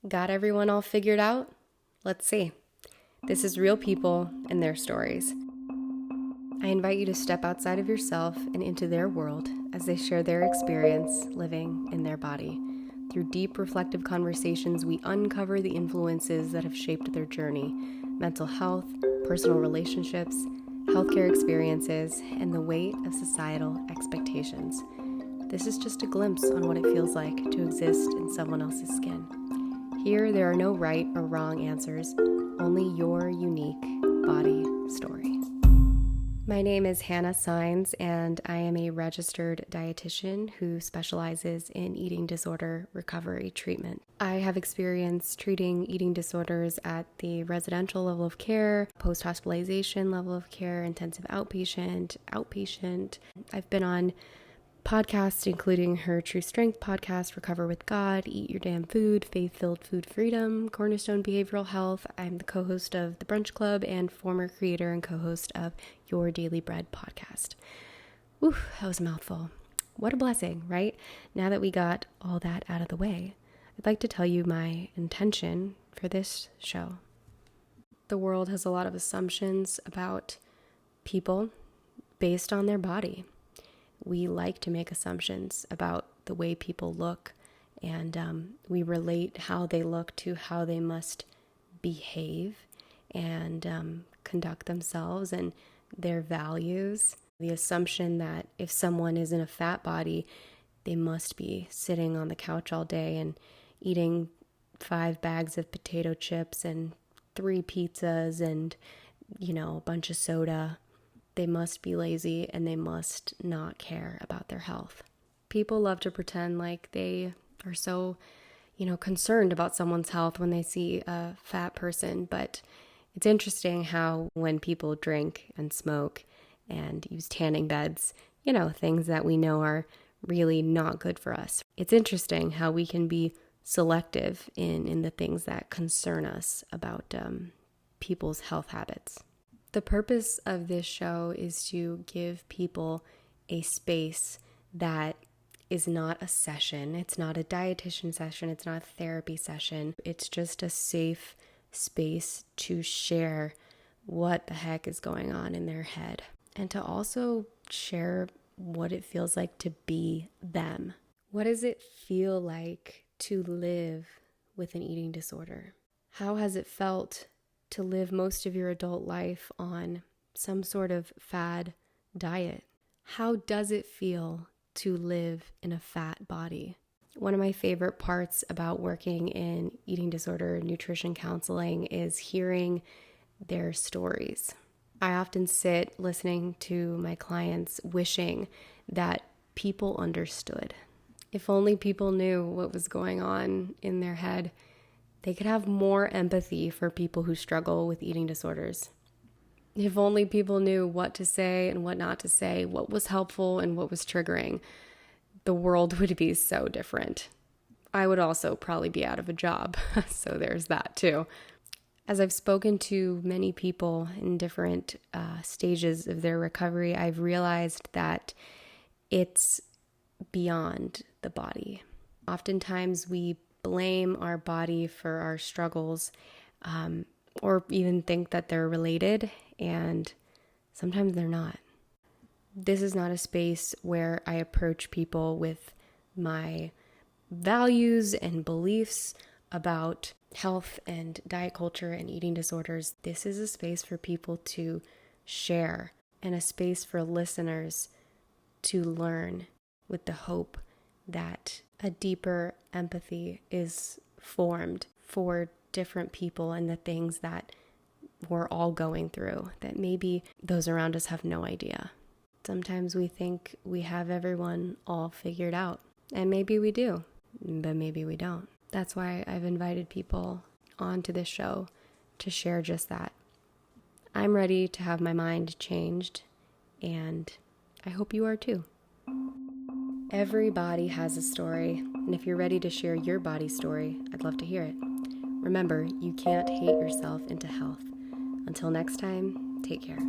Got everyone all figured out? Let's see. This is real people and their stories. I invite you to step outside of yourself and into their world as they share their experience living in their body. Through deep, reflective conversations, we uncover the influences that have shaped their journey: mental health, personal relationships, healthcare experiences, and the weight of societal expectations. This is just a glimpse on what it feels like to exist in someone else's skin. Here, there are no right or wrong answers, only your unique body story. My name is Hannah Saenz, and I am a registered dietitian who specializes in eating disorder recovery treatment. I have experience treating eating disorders at the residential level of care, post-hospitalization level of care, intensive outpatient. I've been on podcasts including her True Strength podcast, Recover with God, Eat Your Damn Food, Faith-Filled Food Freedom, Cornerstone Behavioral Health. I'm the co-host of The Brunch Club and former creator and co-host of Your Daily Bread podcast. Oof, that was a mouthful. What a blessing, right? Now that we got all that out of the way, I'd like to tell you my intention for this show. The world has a lot of assumptions about people based on their body. We like to make assumptions about the way people look, and we relate how they look to how they must behave and conduct themselves and their values. The assumption that if someone is in a fat body, they must be sitting on the couch all day and eating 5 bags of potato chips and 3 pizzas and, a bunch of soda. They must be lazy and they must not care about their health. People love to pretend like they are so, concerned about someone's health when they see a fat person. But it's interesting how when people drink and smoke and use tanning beds, things that we know are really not good for us. It's interesting how we can be selective in the things that concern us about people's health habits. The purpose of this show is to give people a space that is not a session. It's not a dietitian session. It's not a therapy session. It's just a safe space to share what the heck is going on in their head and to also share what it feels like to be them. What does it feel like to live with an eating disorder? How has it felt to live most of your adult life on some sort of fad diet? How does it feel to live in a fat body? One of my favorite parts about working in eating disorder nutrition counseling is hearing their stories. I often sit listening to my clients wishing that people understood. If only people knew what was going on in their head, they could have more empathy for people who struggle with eating disorders. If only people knew what to say and what not to say, what was helpful and what was triggering, the world would be so different. I would also probably be out of a job, so there's that too. As I've spoken to many people in different stages of their recovery, I've realized that it's beyond the body. Oftentimes we blame our body for our struggles, or even think that they're related, and sometimes they're not. This is not a space where I approach people with my values and beliefs about health and diet culture and eating disorders. This is a space for people to share and a space for listeners to learn with the hope that a deeper empathy is formed for different people and the things that we're all going through that maybe those around us have no idea. Sometimes we think we have everyone all figured out, and maybe we do, but maybe we don't. That's why I've invited people onto this show to share just that. I'm ready to have my mind changed, and I hope you are too. Every body has a story, and if you're ready to share your body story, I'd love to hear it. Remember, you can't hate yourself into health. Until next time, take care.